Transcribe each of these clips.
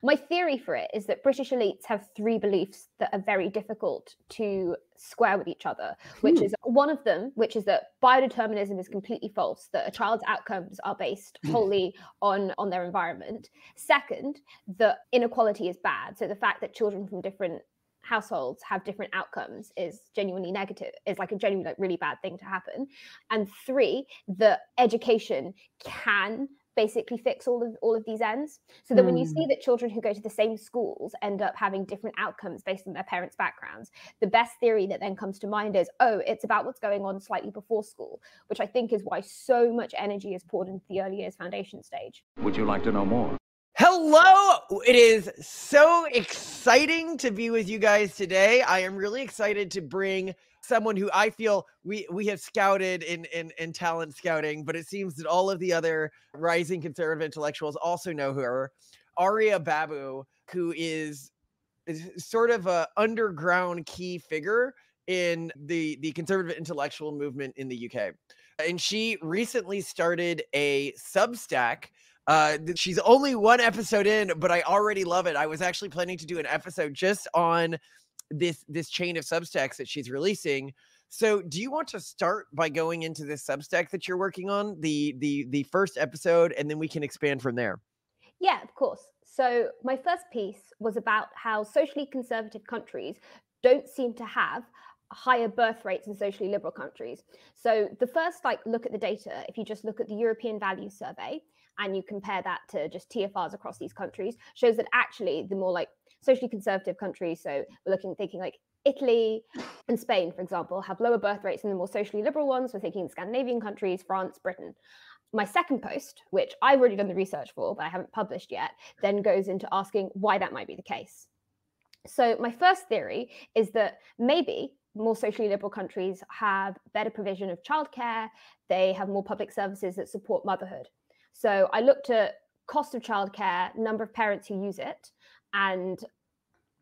My theory for it is that British elites have three beliefs that are very difficult to square with each other, which is one of them, which is that biodeterminism is completely false, that a child's outcomes are based wholly on their environment. Second, that inequality is bad. So the fact that children from different households have different outcomes is genuinely negative, is like a genuinely really bad thing to happen. And three, that education can basically fix all of these ends. So that when you see that children who go to the same schools end up having different outcomes based on their parents' backgrounds, the best theory that then comes to mind is, oh, it's about what's going on slightly before school, which I think is why so much energy is poured into the early years foundation stage. Would you like to know more? Hello! It is so exciting to be with you guys today. I am really excited to bring someone who I feel we have scouted in talent scouting, but it seems that all of the other rising conservative intellectuals also know her. Aria Babu, who is sort of a underground key figure in the conservative intellectual movement in the UK. And she recently started a Substack. She's only one episode in, but I already love it. I was actually planning to do an episode just on this chain of Substacks that she's releasing. So do you want to start by going into this Substack that you're working on, the first episode, and then we can expand from there? Yeah, of course. So my first piece was about how socially conservative countries don't seem to have higher birth rates than socially liberal countries. So the first look at the data, if you just look at the European Values Survey and you compare that to just TFRs across these countries, shows that actually the more socially conservative countries, so we're thinking like Italy and Spain, for example, have lower birth rates than the more socially liberal ones. We're thinking Scandinavian countries, France, Britain. My second post, which I've already done the research for, but I haven't published yet, then goes into asking why that might be the case. So my first theory is that maybe more socially liberal countries have better provision of childcare. They have more public services that support motherhood. So I looked at cost of childcare, number of parents who use it, and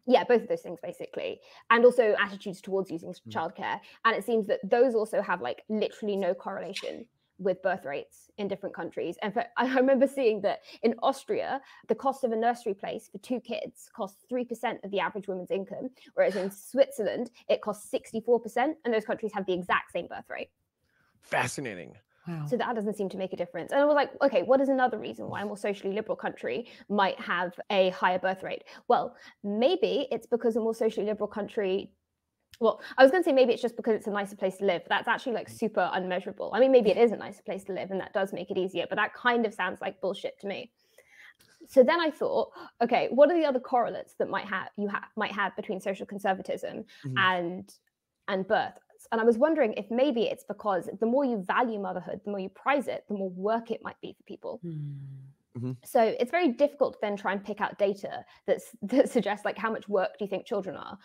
yeah, both of those things basically, and also attitudes towards using childcare. And it seems that those also have literally no correlation with birth rates in different countries. And I remember seeing that in Austria, the cost of a nursery place for 2 kids costs 3% of the average woman's income, whereas in Switzerland, it costs 64%, and those countries have the exact same birth rate. Fascinating. Wow. So that doesn't seem to make a difference. And I was like, okay, what is another reason why a more socially liberal country might have a higher birth rate? Well, maybe it's because a more socially liberal country, well, I was going to say maybe it's just because it's a nicer place to live. That's actually super unmeasurable. I mean, maybe it is a nicer place to live and that does make it easier, but that kind of sounds like bullshit to me. So then I thought, okay, what are the other correlates that might have between social conservatism and birth? And I was wondering if maybe it's because the more you value motherhood, the more you prize it, the more work it might be for people. So it's very difficult to then try and pick out data that suggests how much work do you think children are.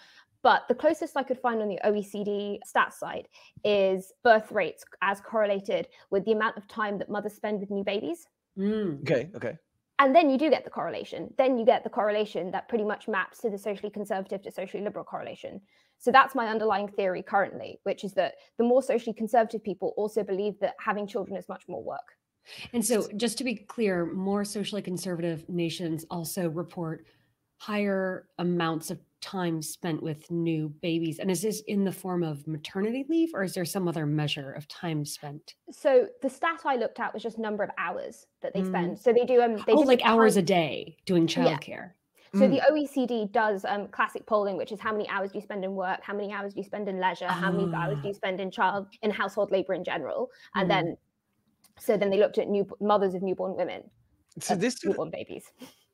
But the closest I could find on the OECD stats side is birth rates as correlated with the amount of time that mothers spend with new babies. Okay. And then you do get the correlation. Then you get the correlation that pretty much maps to the socially conservative to socially liberal correlation. So that's my underlying theory currently, which is that the more socially conservative people also believe that having children is much more work. And so just to be clear, more socially conservative nations also report higher amounts of time spent with new babies. And is this in the form of maternity leave, or is there some other measure of time spent? So the stat I looked at was just number of hours that they spend. So they do hours a day doing childcare. Yeah. So the OECD does classic polling, which is how many hours do you spend in work, how many hours do you spend in leisure, how many hours do you spend in household labor in general, and then they looked at mothers of newborn women, newborn babies.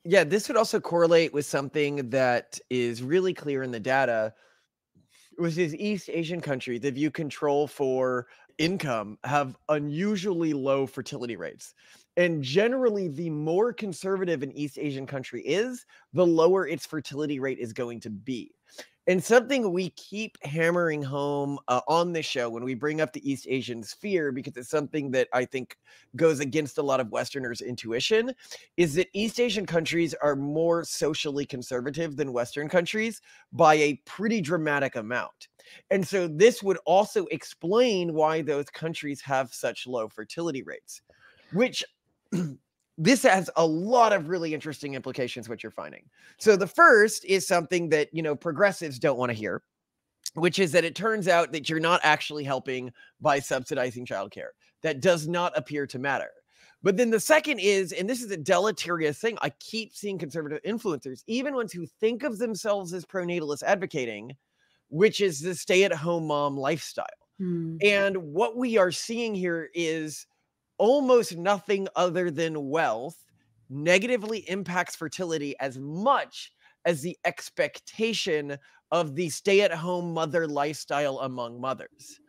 Yeah, this would also correlate with something that is really clear in the data, which is East Asian countries, if you control for income, have unusually low fertility rates. And generally, the more conservative an East Asian country is, the lower its fertility rate is going to be. And something we keep hammering home on this show when we bring up the East Asian sphere, because it's something that I think goes against a lot of Westerners' intuition, is that East Asian countries are more socially conservative than Western countries by a pretty dramatic amount. And so this would also explain why those countries have such low fertility rates, which this has a lot of really interesting implications, what you're finding. So the first is something that, progressives don't want to hear, which is that it turns out that you're not actually helping by subsidizing childcare. That does not appear to matter. But then the second is, and this is a deleterious thing, I keep seeing conservative influencers, even ones who think of themselves as pronatalists, advocating, which is the stay-at-home mom lifestyle. And what we are seeing here is almost nothing other than wealth negatively impacts fertility as much as the expectation of the stay-at-home mother lifestyle among mothers.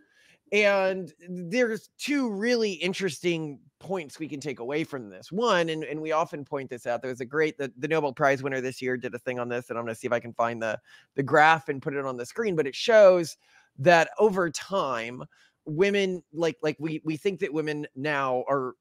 And there's two really interesting points we can take away from this. One, and we often point this out, there was the Nobel Prize winner this year did a thing on this, and I'm going to see if I can find the graph and put it on the screen, but it shows that over time, women, like we think that women now are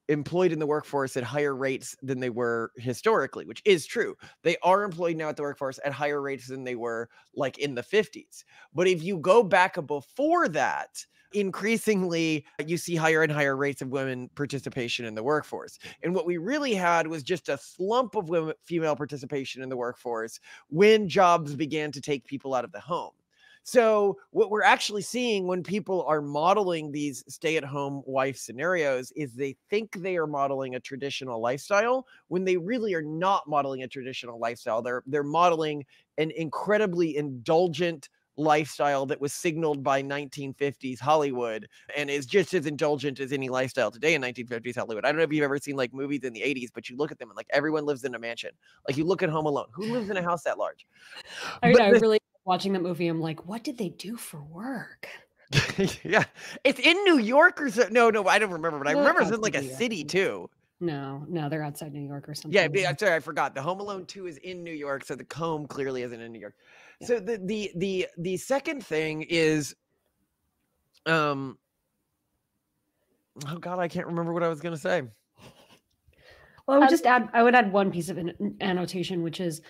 employed in the workforce at higher rates than they were historically, which is true. They are employed now at the workforce at higher rates than they were like in the 50s. But if you go back before that, increasingly you see higher and higher rates of women participation in the workforce. And what we really had was just a slump of female participation in the workforce when jobs began to take people out of the home. So what we're actually seeing when people are modeling these stay-at-home wife scenarios is they think they are modeling a traditional lifestyle when they really are not modeling a traditional lifestyle. They're modeling an incredibly indulgent lifestyle that was signaled by 1950s Hollywood and is just as indulgent as any lifestyle today in 1950s Hollywood. I don't know if you've ever seen like movies in the 80s, but you look at them and like everyone lives in a mansion. Like you look at Home Alone. Who lives in a house that large? I really watching that movie, I'm like, what did they do for work? Yeah, it's in New York or so. No, I don't remember, but I remember it's in like a city too. No, they're outside New York or something. Yeah, I'm sorry, I forgot. The Home Alone 2 is in New York, so the home clearly isn't in New York. Yeah. So the second thing is, oh God, I can't remember what I was gonna say. Well, I would add one piece of annotation, which is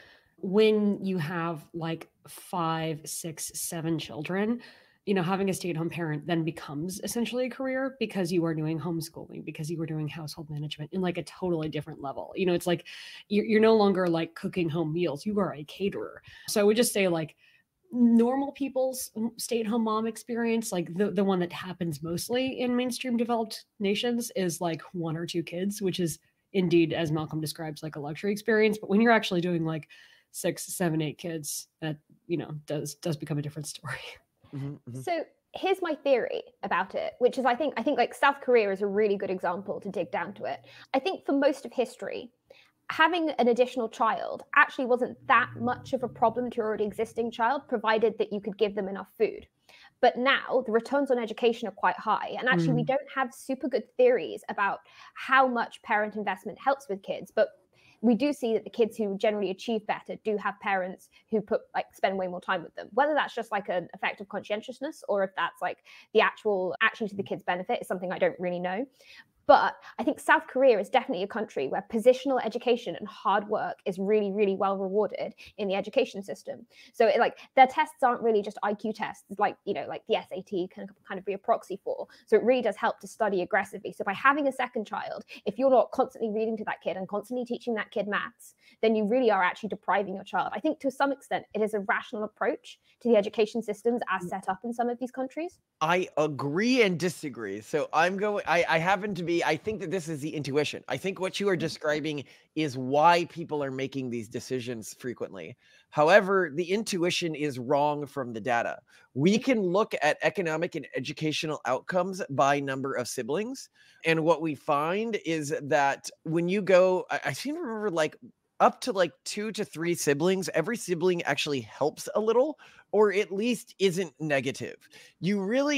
when you have like 5, 6, 7 children, having a stay-at-home parent then becomes essentially a career because you are doing homeschooling, because you are doing household management in like a totally different level. It's like you're no longer like cooking home meals, you are a caterer. So I would just say like normal people's stay-at-home mom experience, like the one that happens mostly in mainstream developed nations, is like 1 or 2 kids, which is indeed, as Malcolm describes, like a luxury experience. But when you're actually doing like 6, 7, 8 kids, that does become a different story. So here's my theory about it, which is I think like South Korea is a really good example to dig down to it. I think for most of history, having an additional child actually wasn't that much of a problem to your already existing child, provided that you could give them enough food. But now the returns on education are quite high. And actually, we don't have super good theories about how much parent investment helps with kids. But we do see that the kids who generally achieve better do have parents who spend way more time with them. Whether that's just like an effect of conscientiousness or if that's like the actually to the kids' benefit is something I don't really know. But I think South Korea is definitely a country where positional education and hard work is really, really well rewarded in the education system. So their tests aren't really just IQ tests, like the SAT can kind of be a proxy for. So it really does help to study aggressively. So by having a second child, if you're not constantly reading to that kid and constantly teaching that kid maths, then you really are actually depriving your child. I think to some extent, it is a rational approach to the education systems as set up in some of these countries. I agree and disagree. So I happen to be, I think that this is the intuition. I think what you are describing is why people are making these decisions frequently. However, the intuition is wrong from the data. We can look at economic and educational outcomes by number of siblings. And what we find is that when you go, I seem to remember like up to like 2 to 3 siblings, every sibling actually helps a little, or at least isn't negative.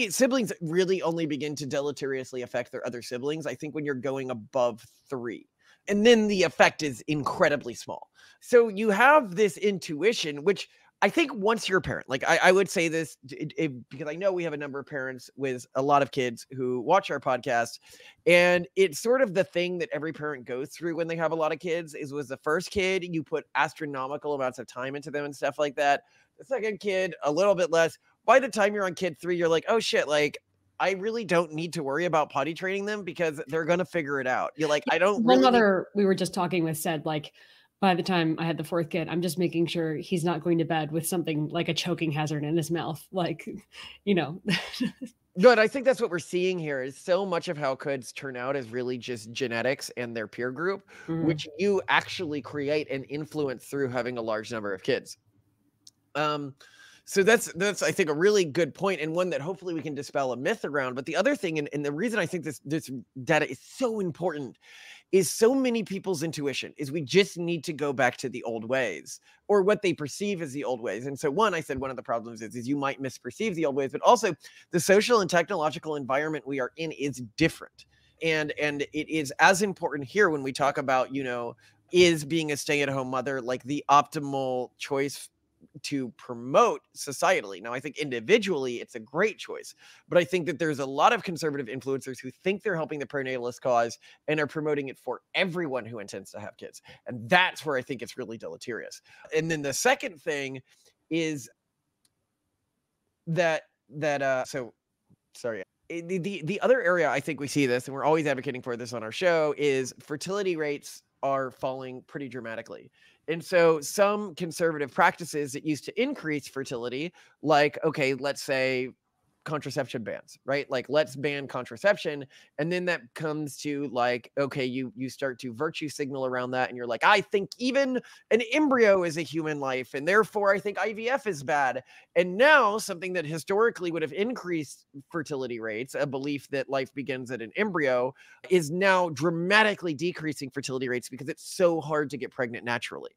Siblings really only begin to deleteriously affect their other siblings, I think, when you're going above 3. And then the effect is incredibly small. So you have this intuition, which I think once you're a parent, like I would say this because I know we have a number of parents with a lot of kids who watch our podcast, and it's sort of the thing that every parent goes through when they have a lot of kids was the first kid, you put astronomical amounts of time into them and stuff like that. The second kid, a little bit less. By the time you're on kid 3, you're like, oh shit, like I really don't need to worry about potty training them because they're going to figure it out. You're like, I don't One really need. mother we were just talking with said, like, by the time I had the fourth kid, I'm just making sure he's not going to bed with something like a choking hazard in his mouth. Like, you know. Good. I think that's what we're seeing here is so much of how kids turn out is really just genetics and their peer group, which you actually create and influence through having a large number of kids. So that's I think a really good point, and one that hopefully we can dispel a myth around. But the other thing, and the reason I think this data is so important, is so many people's intuition is we just need to go back to the old ways, or what they perceive as the old ways. And so I said one of the problems is you might misperceive the old ways, but also the social and technological environment we are in is different. And it is as important here when we talk about, you know, is being a stay-at-home mother like the optimal choice to promote societally. Now, I think individually it's a great choice, but I think that there's a lot of conservative influencers who think they're helping the perinatalist cause and are promoting it for everyone who intends to have kids. And that's where I think it's really deleterious. And then the second thing is the other area I think we see this, and we're always advocating for this on our show, is fertility rates are falling pretty dramatically. And so some conservative practices that used to increase fertility, like, okay, let's say contraception bans, right? Like, let's ban contraception. And then that comes to like, okay, you start to virtue signal around that. And you're like, I think even an embryo is a human life. And therefore I think IVF is bad. And now something that historically would have increased fertility rates, a belief that life begins at an embryo, is now dramatically decreasing fertility rates because it's so hard to get pregnant naturally.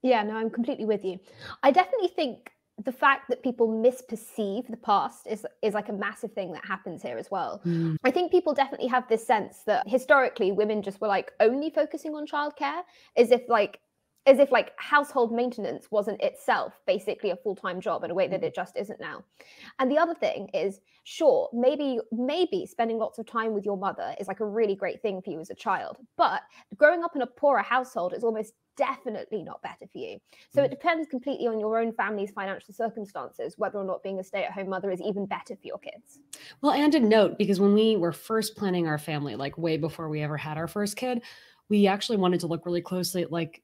Yeah, no, I'm completely with you. I definitely think the fact that people misperceive the past is like a massive thing that happens here as well. I think people definitely have this sense that historically women just were like only focusing on childcare, as if like household maintenance wasn't itself basically a full-time job in a way that it just isn't now. And the other thing is, sure, maybe spending lots of time with your mother is like a really great thing for you as a child, but growing up in a poorer household is almost definitely not better for you. So it depends completely on your own family's financial circumstances, whether or not being a stay-at-home mother is even better for your kids. Well, and a note, because when we were first planning our family, like way before we ever had our first kid, we actually wanted to look really closely at, like,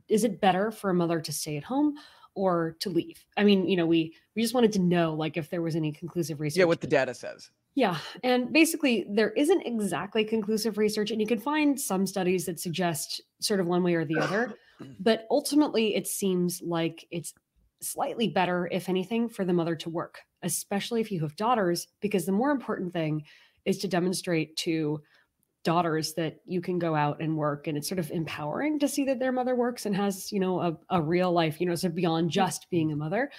is it better for a mother to stay at home or to leave? I mean, you know, we just wanted to know, like, if there was any conclusive research. Yeah, what the data says. Yeah. And basically, there isn't exactly conclusive research, and you can find some studies that suggest sort of one way or the other. But ultimately, it seems like it's slightly better, if anything, for the mother to work, especially if you have daughters, because the more important thing is to demonstrate to daughters that you can go out and work, and it's sort of empowering to see that their mother works and has, you know, a real life, you know, so beyond just being a mother.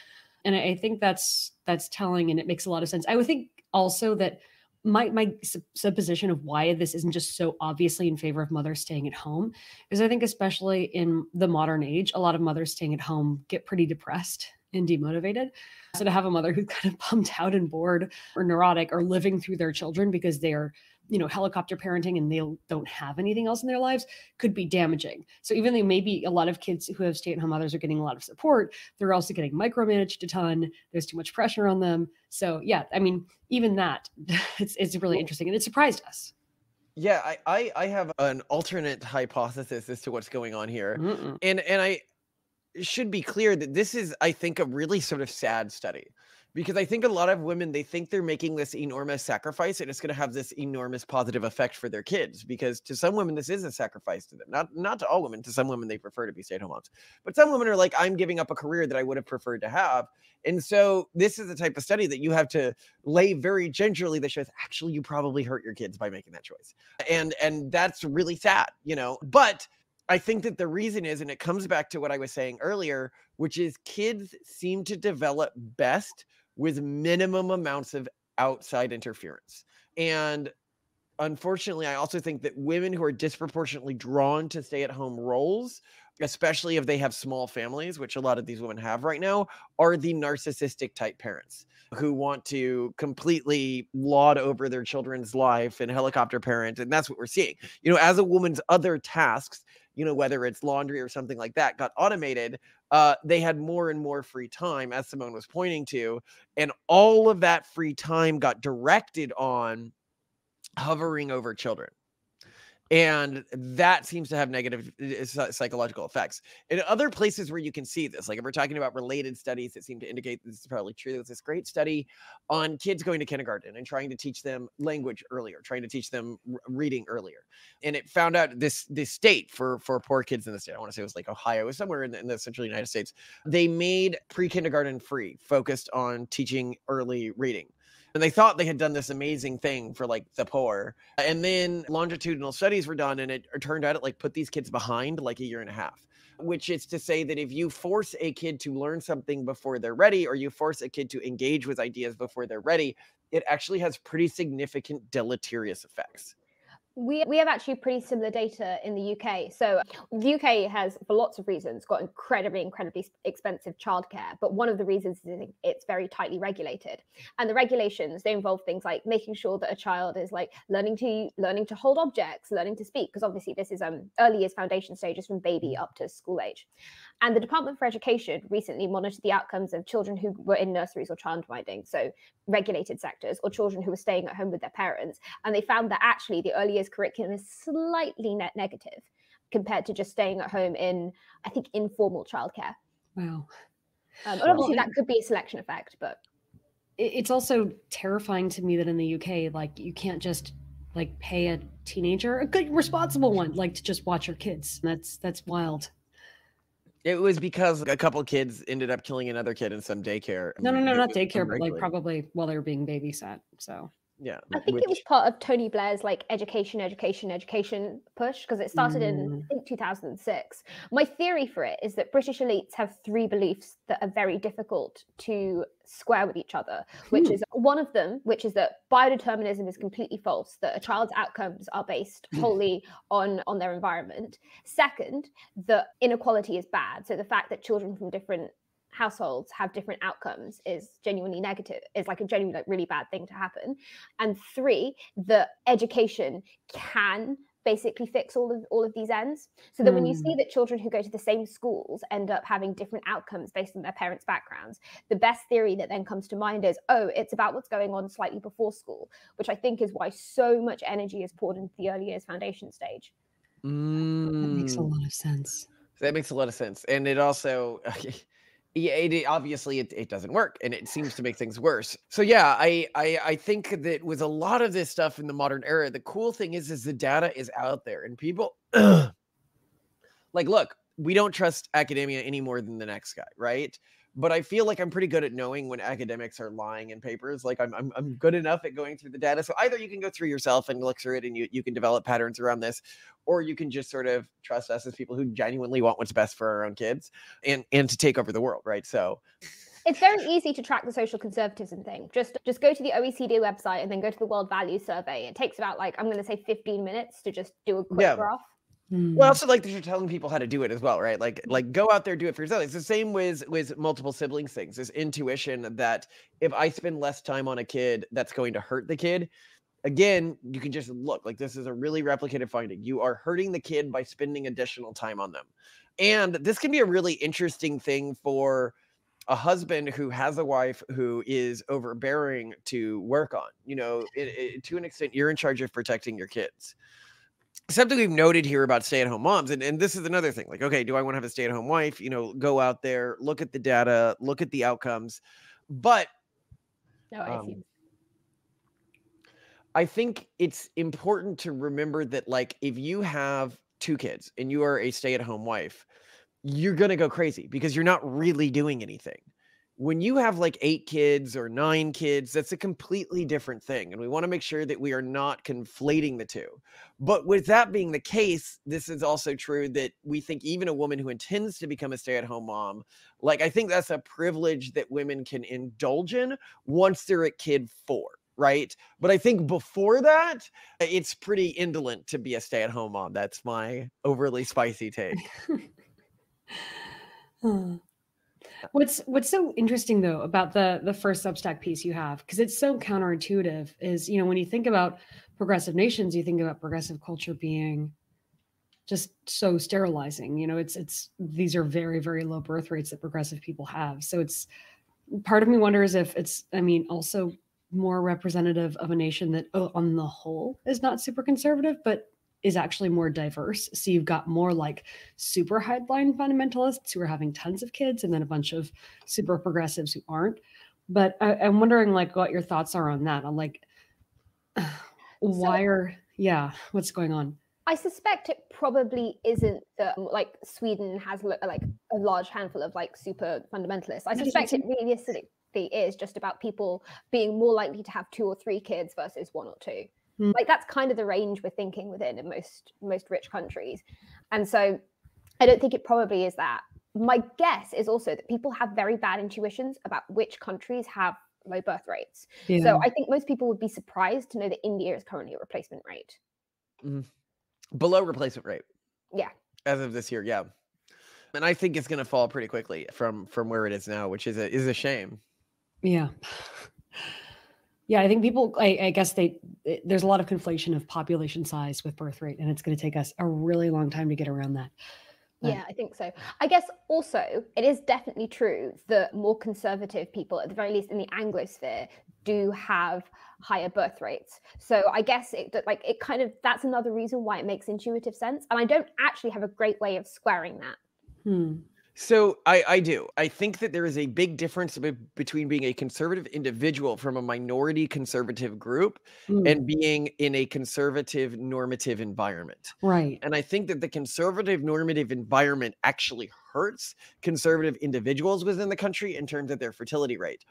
And I think that's telling, and it makes a lot of sense. I would think also that my supposition of why this isn't just so obviously in favor of mothers staying at home is, I think especially in the modern age, a lot of mothers staying at home get pretty depressed and demotivated. So to have a mother who's kind of pumped out and bored or neurotic or living through their children because they are, you know, helicopter parenting and they don't have anything else in their lives could be damaging. So even though maybe a lot of kids who have stay-at-home mothers are getting a lot of support, they're also getting micromanaged a ton. There's too much pressure on them. So yeah, I mean, even that, it's really interesting, and it surprised us. Yeah, I have an alternate hypothesis as to what's going on here. And I should be clear that this is, I think, a really sort of sad study, because I think a lot of women, they think they're making this enormous sacrifice and it's going to have this enormous positive effect for their kids, because to some women, this is a sacrifice to them. Not to all women. To some women, they prefer to be stay-at-home moms. But some women are like, I'm giving up a career that I would have preferred to have. And so this is the type of study that you have to lay very gingerly that shows, actually, you probably hurt your kids by making that choice. And that's really sad, you know. But I think that the reason is, and it comes back to what I was saying earlier, which is kids seem to develop best with minimum amounts of outside interference. And unfortunately, I also think that women who are disproportionately drawn to stay-at-home roles, especially if they have small families, which a lot of these women have right now, are the narcissistic type parents who want to completely laud over their children's life and helicopter parent. And that's what we're seeing. You know, as a woman's other tasks whether it's laundry or something like that, got automated, they had more and more free time, as Simone was pointing to. And all of that free time got directed on hovering over children. And that seems to have negative psychological effects. In other places where you can see this, like if we're talking about related studies that seem to indicate this is probably true, there's this great study on kids going to kindergarten and trying to teach them language earlier, trying to teach them reading earlier. And it found out this state for poor kids in the state, I want to say it was like Ohio, it was somewhere in the central United States, they made pre-kindergarten free, focused on teaching early reading. And they thought they had done this amazing thing for like the poor. And then longitudinal studies were done, and it turned out it like put these kids behind like a year and a half, which is to say that if you force a kid to learn something before they're ready, or you force a kid to engage with ideas before they're ready, it actually has pretty significant deleterious effects. We have actually pretty similar data in the UK. So the UK has, for lots of reasons, got incredibly expensive childcare. But one of the reasons is it's very tightly regulated. And the regulations, they involve things like making sure that a child is like learning to hold objects, learning to speak, because obviously this is early years foundation stages from baby up to school age. And the Department for Education recently monitored the outcomes of children who were in nurseries or childminding, so regulated sectors, or children who were staying at home with their parents. And they found that actually the early years curriculum is slightly net negative compared to just staying at home in, I think, informal childcare. Wow. And obviously that could be a selection effect, but it's also terrifying to me that in the UK, like you can't just like pay a teenager, a good responsible one, like to just watch your kids. That's wild. It was because a couple of kids ended up killing another kid in some daycare. No, not daycare, but like probably while they were being babysat. So yeah, I think it was part of Tony Blair's like education push, because it started in, I think, 2006. My theory for it is that British elites have three beliefs that are very difficult to square with each other, which is one of them, which is that biodeterminism is completely false, that a child's outcomes are based wholly on their environment. Second, that inequality is bad. So the fact that children from different households have different outcomes is genuinely negative, is like a genuinely like really bad thing to happen. And three, that education can basically fix all of these ends. So that when you see that children who go to the same schools end up having different outcomes based on their parents' backgrounds, the best theory that then comes to mind is, oh, it's about what's going on slightly before school, which I think is why so much energy is poured into the early years foundation stage. That makes a lot of sense. That makes a lot of sense. And it also... yeah, obviously it doesn't work, and it seems to make things worse. So yeah, I think that with a lot of this stuff in the modern era, the cool thing is the data is out there, and people like, look, we don't trust academia any more than the next guy, right? But I feel like I'm pretty good at knowing when academics are lying in papers. Like I'm good enough at going through the data. So either you can go through yourself and look through it, and you can develop patterns around this, or you can just sort of trust us as people who genuinely want what's best for our own kids and to take over the world, right? So it's very easy to track the social conservatism thing. Just go to the OECD website and then go to the World Values Survey. It takes about, like, I'm going to say 15 minutes to just do a quick graph. Well, also, like, you're telling people how to do it as well, right? Like go out there, do it for yourself. It's the same with multiple siblings things. This intuition that if I spend less time on a kid, that's going to hurt the kid. Again, you can just look, like, this is a really replicated finding. You are hurting the kid by spending additional time on them. And this can be a really interesting thing for a husband who has a wife who is overbearing to work on. You know, to an extent, you're in charge of protecting your kids. Something we've noted here about stay-at-home moms, and this is another thing, like, okay, do I want to have a stay-at-home wife? You know, go out there, look at the data, look at the outcomes. But I think it's important to remember that, like, if you have two kids and you are a stay-at-home wife, you're going to go crazy because you're not really doing anything. When you have like 8 kids or 9 kids, that's a completely different thing. And we want to make sure that we are not conflating the two. But with that being the case, this is also true that we think even a woman who intends to become a stay-at-home mom, like, I think that's a privilege that women can indulge in once they're at kid 4. Right. But I think before that, it's pretty indolent to be a stay-at-home mom. That's my overly spicy take. What's so interesting though about the first Substack piece you have, because it's so counterintuitive, is, you know, when you think about progressive nations, you think about progressive culture being just so sterilizing. You know, it's these are very, very low birth rates that progressive people have. So it's part of me wonders if it's, I mean, also more representative of a nation that on the whole is not super conservative, but is actually more diverse. So you've got more like super hardline fundamentalists who are having tons of kids, and then a bunch of super progressives who aren't. But I'm wondering like what your thoughts are on that. On like, what's going on? I suspect it probably isn't that like Sweden has like a large handful of like super fundamentalists. I suspect it realistically is just about people being more likely to have 2 or 3 kids versus 1 or 2. Like that's kind of the range we're thinking within in most rich countries. And so I don't think it probably is that. My guess is also that people have very bad intuitions about which countries have low birth rates. Yeah. So I think most people would be surprised to know that India is currently a replacement rate. Below replacement rate. Yeah. As of this year, yeah. And I think it's going to fall pretty quickly from where it is now, which is a shame. Yeah. Yeah, I think people, I guess there's a lot of conflation of population size with birth rate, and it's going to take us a really long time to get around that. Yeah, I think so. I guess also it is definitely true that more conservative people, at the very least in the Anglosphere, do have higher birth rates. So I guess that's another reason why it makes intuitive sense. And I don't actually have a great way of squaring that. So I do. I think that there is a big difference between being a conservative individual from a minority conservative group and being in a conservative normative environment. Right. And I think that the conservative normative environment actually hurts conservative individuals within the country in terms of their fertility rate.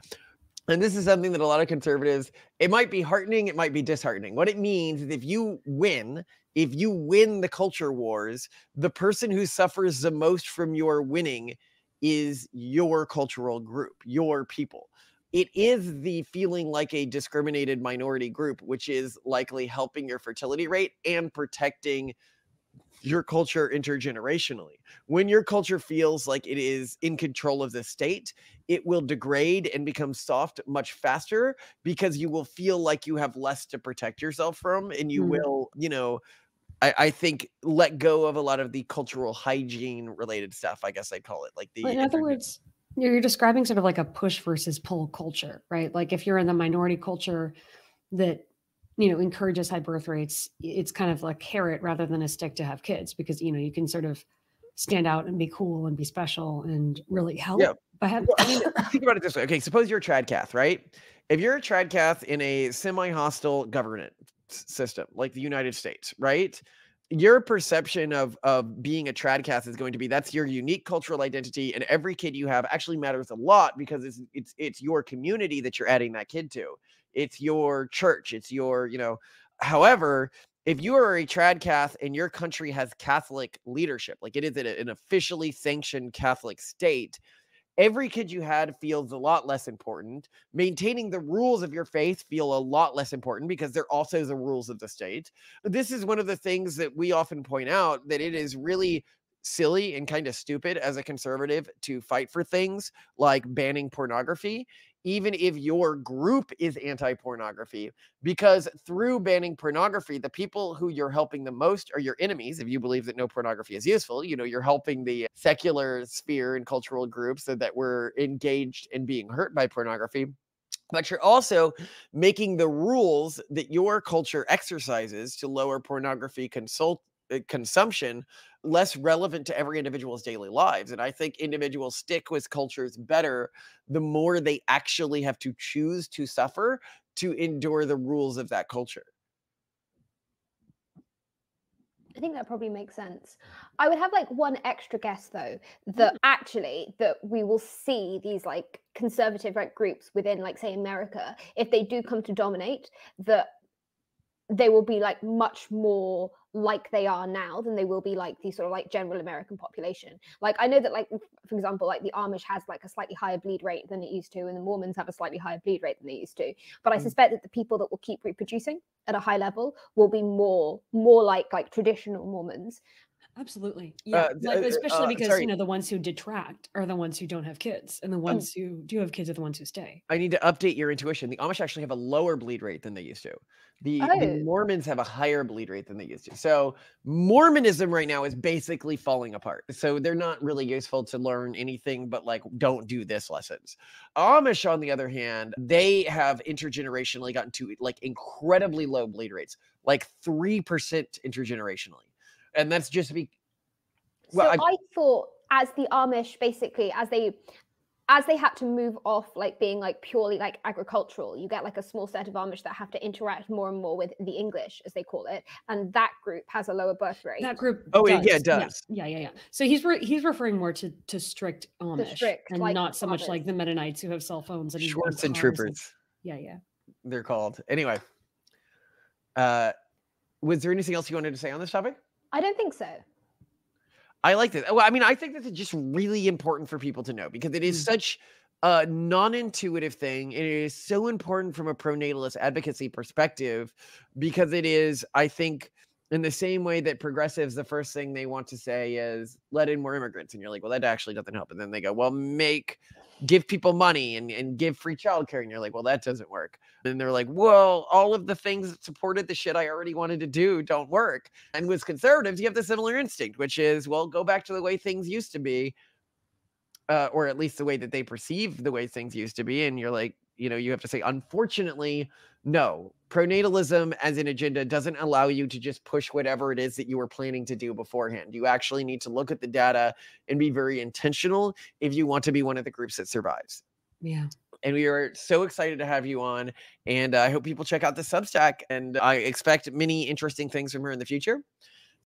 And this is something that a lot of conservatives, it might be heartening, it might be disheartening. What it means is if you win the culture wars, the person who suffers the most from your winning is your cultural group, your people. It is the feeling like a discriminated minority group, which is likely helping your fertility rate and protecting your culture intergenerationally. When your culture feels like it is in control of the state, it will degrade and become soft much faster because you will feel like you have less to protect yourself from, and you will, I think, let go of a lot of the cultural hygiene related stuff, I guess I'd call it. Like in other words, you're describing sort of like a push versus pull culture, right? Like if you're in the minority culture that encourages high birth rates, it's kind of like carrot rather than a stick to have kids, because you can sort of stand out and be cool and be special and really help. Yeah. Well, I mean, think about it this way. Okay, suppose you're a tradcath, right? If you're a tradcath in a semi-hostile governance system like the United States, right? Your perception of being a tradcath is going to be that's your unique cultural identity, and every kid you have actually matters a lot because it's your community that you're adding that kid to. It's your church. It's your, however, if you are a tradcath and your country has Catholic leadership, like it is an officially sanctioned Catholic state, every kid you had feels a lot less important. Maintaining the rules of your faith feel a lot less important because they're also the rules of the state. This is one of the things that we often point out, that it is really silly and kind of stupid as a conservative to fight for things like banning pornography, even if your group is anti-pornography, because through banning pornography, the people who you're helping the most are your enemies. If you believe that no pornography is useful, you're helping the secular sphere and cultural groups that were engaged in being hurt by pornography. But you're also making the rules that your culture exercises to lower pornography consumption less relevant to every individual's daily lives. And I think individuals stick with cultures better the more they actually have to choose to suffer to endure the rules of that culture. I think that probably makes sense. I would have like one extra guess though, that actually that we will see these like conservative groups within like say America, if they do come to dominate, that they will be like much more like they are now than they will be like the sort of like general American population. Like I know that like, for example, like the Amish has like a slightly higher bleed rate than it used to, and the Mormons have a slightly higher bleed rate than they used to. But I suspect that the people that will keep reproducing at a high level will be more like traditional Mormons. Absolutely. Yeah. Especially because, sorry, the ones who detract are the ones who don't have kids, and the ones who do have kids are the ones who stay. I need to update your intuition. The Amish actually have a lower bleed rate than they used to. The Oh. Mormons have a higher bleed rate than they used to. So Mormonism right now is basically falling apart. So they're not really useful to learn anything but like don't do this lessons. Amish, on the other hand, they have intergenerationally gotten to like incredibly low bleed rates, like 3% intergenerationally. And that's just So I thought as the Amish, basically, as they had to move off like being like purely like agricultural, you get like a small set of Amish that have to interact more and more with the English, as they call it, and that group has a lower birth rate. That group Oh, does. yeah, it does. Yeah. So he's referring more to strict Amish, and like not so much farmers. like the Mennonites who have cell phones and Schwartz and cars troopers. Yeah. They're called. Anyway, was there anything else you wanted to say on this topic? I don't think so. I like this. Well, I mean, I think this is just really important for people to know because it is such a non-intuitive thing. It is so important from a pronatalist advocacy perspective because it is, I think, in the same way that progressives, the first thing they want to say is let in more immigrants. And you're like, well, that actually doesn't help. And then they go, well, give people money and give free childcare. And you're like, well, that doesn't work. And they're like, well, all of the things that supported the shit I already wanted to do don't work. And with conservatives, you have the similar instinct, which is, well, go back to the way things used to be, or at least the way that they perceive the way things used to be. And you're like, you have to say, unfortunately, no, pronatalism as an agenda doesn't allow you to just push whatever it is that you were planning to do beforehand. You actually need to look at the data and be very intentional if you want to be one of the groups that survives. Yeah. And we are so excited to have you on. And I hope people check out the Substack. And I expect many interesting things from her in the future.